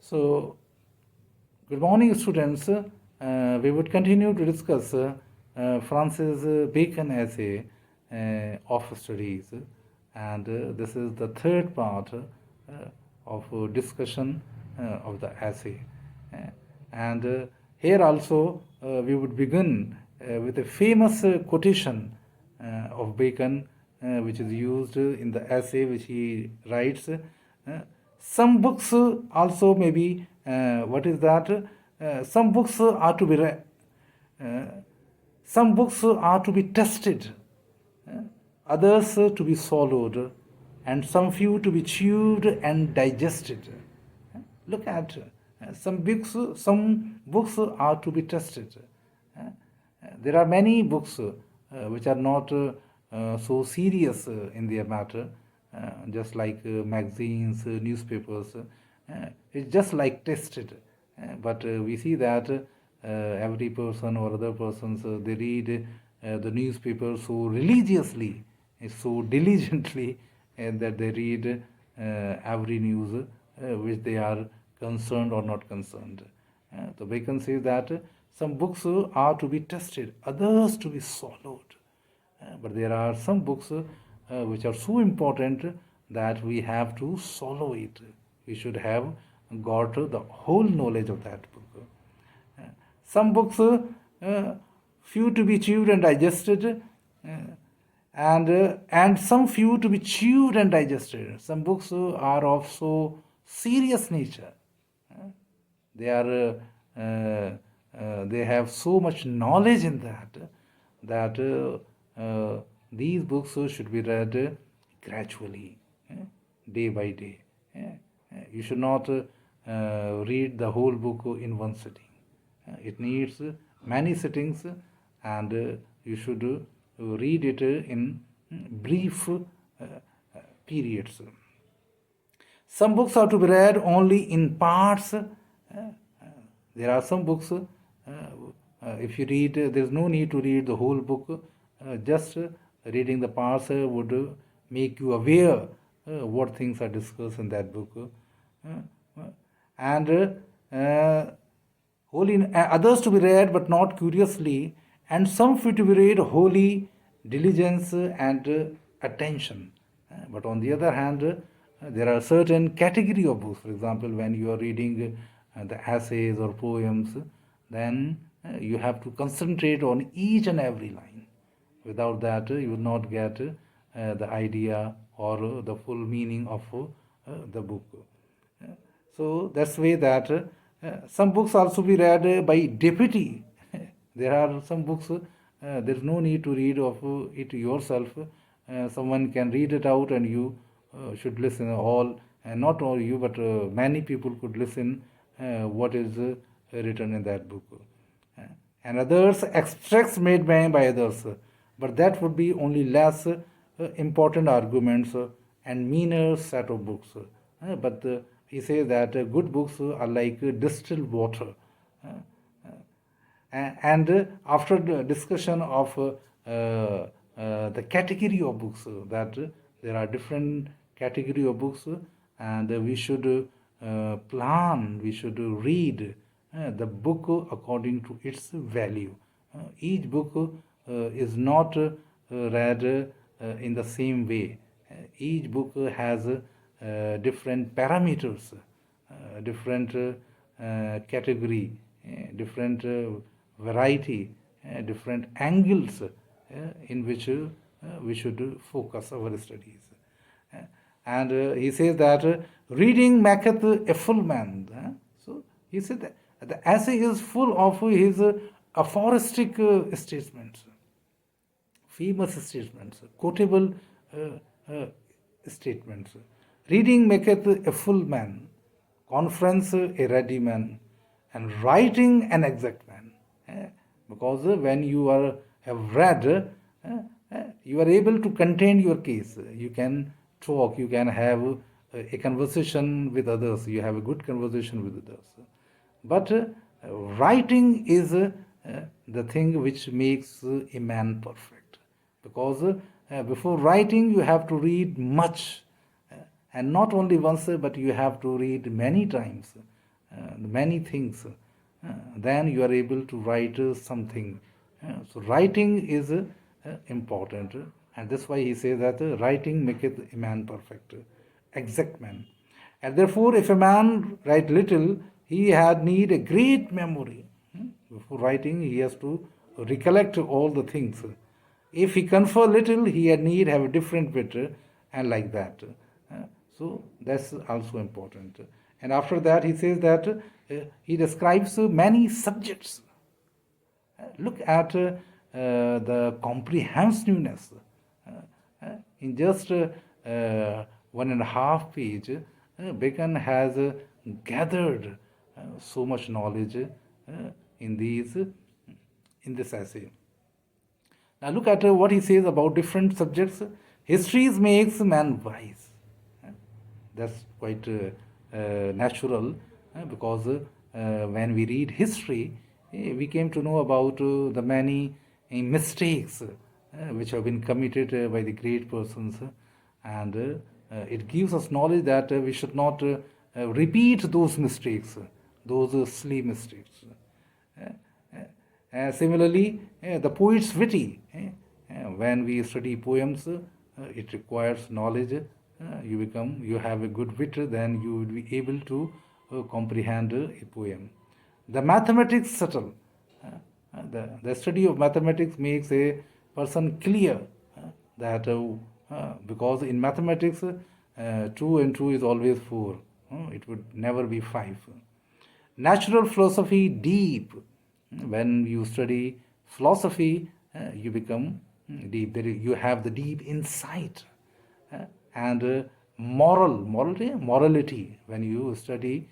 So, good morning, students. We would continue to discuss Francis Bacon essay of studies, and this is the third part of discussion of the essay. And here also we would begin with a famous quotation of Bacon, which is used in the essay which he writes. Some books also maybe, what is that? Some books are to be read. Some books are to be tested, others to be swallowed, and some few to be chewed and digested. Look at some books are to be tested. There are many books which are not so serious in their matter, just like magazines, newspapers. It's just like tested. But we see that every person or other persons, they read the newspaper so religiously, so diligently, that they read every news which they are concerned or not concerned. So Bacon says that some books are to be tested, others to be swallowed. But there are some books which are so important that we have to swallow it. We should have got the whole knowledge of that book. Some books, few to be chewed and digested, and some few to be chewed and digested. Some books are of so serious nature. They are they have so much knowledge in that these books should be read gradually, day by day. You should not read the whole book in one sitting. It needs many sittings, and you should read it in brief periods. Some books are to be read only in parts. There are some books, if you read, there is no need to read the whole book. Just reading the parts would make you aware what things are discussed in that book. And others to be read but not curiously, and some fit to be read wholly, diligence and attention. But on the other hand, there are certain category of books. For example, when you are reading the essays or poems, then you have to concentrate on each and every line. Without that, you will not get the idea or the full meaning of the book. So that's the way that some books also be read by deputy. There are some books, there is no need to read of it yourself. Someone can read it out and you should listen all, and not all you, but many people could listen what is written in that book. And others, extracts made by others, but that would be only less important arguments and meaner set of books. But he says that good books are like distilled water. And after the discussion of the category of books, that there are different category of books, and we should plan, we should read the book according to its value. Each book is not read in the same way. Each book has different parameters, different category, different variety, different angles in which we should focus our studies. And he says that reading maketh a full man. So he said that the essay is full of his aphoristic statements, famous statements, quotable statements. Reading maketh a full man, conference a ready man, and writing an exact man. Because when you have read, you are able to contain your case. You can talk, you can have a conversation with others, you have a good conversation with others. But writing is the thing which makes a man perfect. Because before writing, you have to read much. And not only once, but you have to read many times. many things, then you are able to write something. So writing is important, and that's why he says that writing maketh a man perfect, exact man. And therefore, if a man write little, he had need a great memory. Before writing, he has to recollect all the things. If he confer little, he had need have a different wit, and like that. So that's also important. And after that, he says that he describes many subjects. Look at the comprehensiveness. In just 1.5 page, Bacon has gathered so much knowledge in in this essay. Now look at what he says about different subjects. Histories makes man wise. That's quite natural, because when we read history, we came to know about the many mistakes which have been committed by the great persons, and it gives us knowledge that we should not repeat those mistakes, those silly mistakes. Similarly, the poet's witty. When we study poems, it requires knowledge. You have a good wit, then you will be able to comprehend a poem. The mathematics subtle. The study of mathematics makes a person clear that because in mathematics, 2 and 2 is always 4. It would never be 5. Natural philosophy deep. When you study philosophy, you become deep. You have the deep insight. And morality. When you study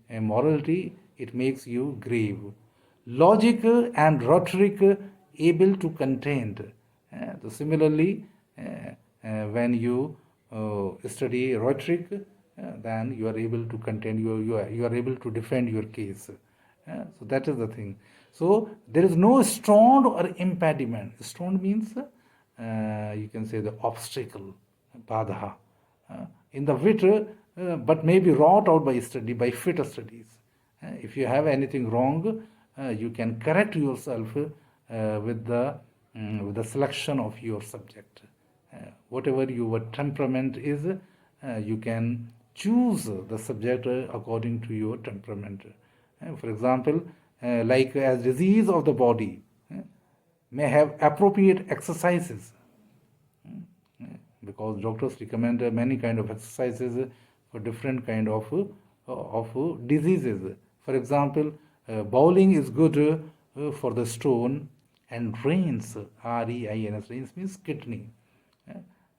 morality, it makes you grave. Logic and rhetoric able to contend. Similarly, when you study rhetoric, then you are able to contend. You are able to defend your case. So that is the thing. So there is no stone or impediment. Stone means you can say the obstacle, badha, in the wit, but may be wrought out by study, by fit studies. If you have anything wrong, you can correct yourself with the selection of your subject. Whatever your temperament is, you can choose the subject according to your temperament. For example, like as disease of the body, may have appropriate exercises, because doctors recommend many kind of exercises for different kind of diseases. For example, bowling is good for the stone, and reins, REINS, reins means kidney.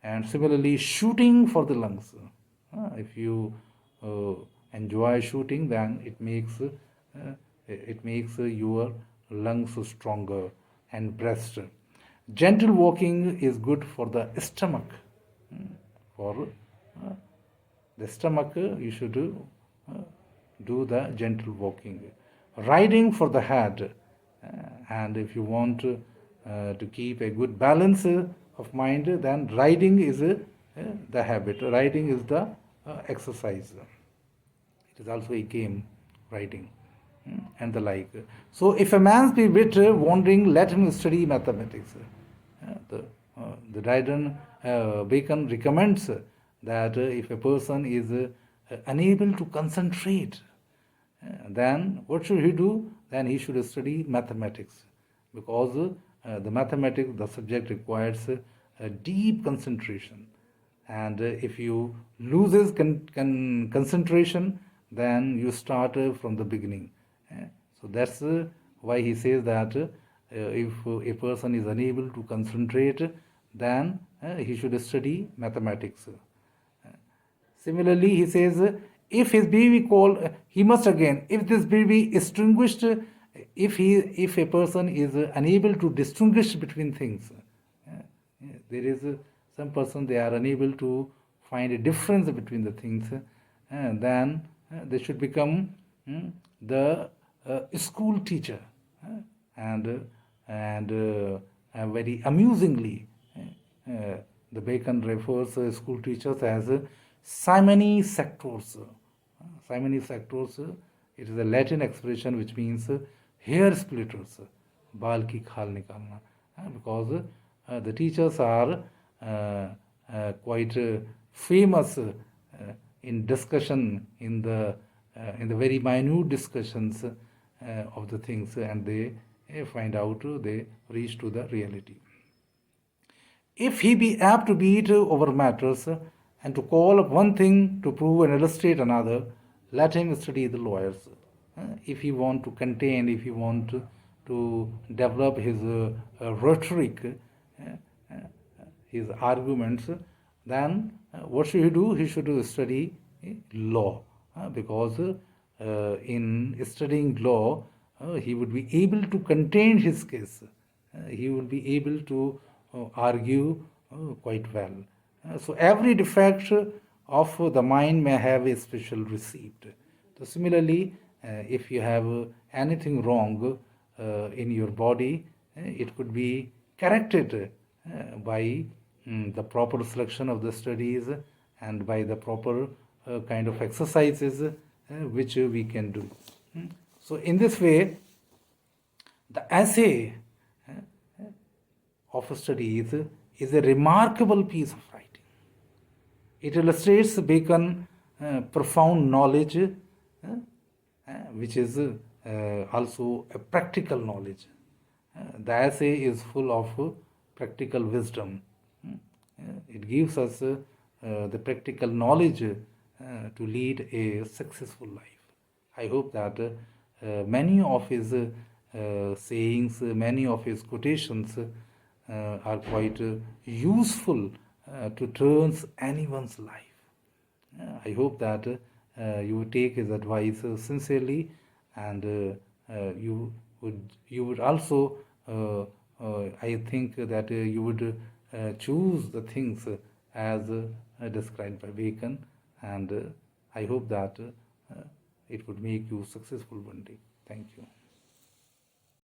And similarly, shooting for the lungs. If you enjoy shooting, then it makes your lungs stronger, and breast. Gentle walking is good for the stomach. For the stomach, you should do the gentle walking. Riding for the head, and if you want to keep a good balance of mind, then riding is the habit. Riding is the exercise. It is also a game, riding, and the like. So, if a man's be wit wandering, let him study mathematics. The Bacon recommends that if a person is unable to concentrate, then what should he do? Then he should study mathematics, because the mathematics, the subject requires a deep concentration, and if you loses concentration, then you start from the beginning. So that's why he says that if a person is unable to concentrate, then he should study mathematics. Similarly, he says, if his baby call, he must again, if this baby is distinguished, if a person is unable to distinguish between things, there is some person, they are unable to find a difference between the things, then they should become the school teacher, and very amusingly, the Bacon refers school teachers as simony sectors. Simony sectors It is a Latin expression which means hair splitters, बाल की खाल निकालना, because the teachers are quite famous in discussion in the very minute discussions of the things, and they find out, they reach to the reality. If he be apt to beat over matters and to call up one thing to prove and illustrate another, let him study the lawyers. If he want to contain, if he want to develop his rhetoric, his arguments, then what should he do? He should study law, because in studying law, he would be able to contain his case. He will be able to argue quite well. So every defect of the mind may have a special receipt. So similarly, if you have anything wrong in your body, it could be corrected by the proper selection of the studies and by the proper kind of exercises which we can do. So in this way, the essay of studies is a remarkable piece of writing. It illustrates Bacon's profound knowledge, which is also a practical knowledge. The essay is full of practical wisdom. It gives us the practical knowledge to lead a successful life. I hope that many of his sayings, many of his quotations are quite useful to turn anyone's life. I hope that you would take his advice sincerely, and you would also I think that you would choose the things as described by Bacon, and I hope that it would make you successful one day. Thank you.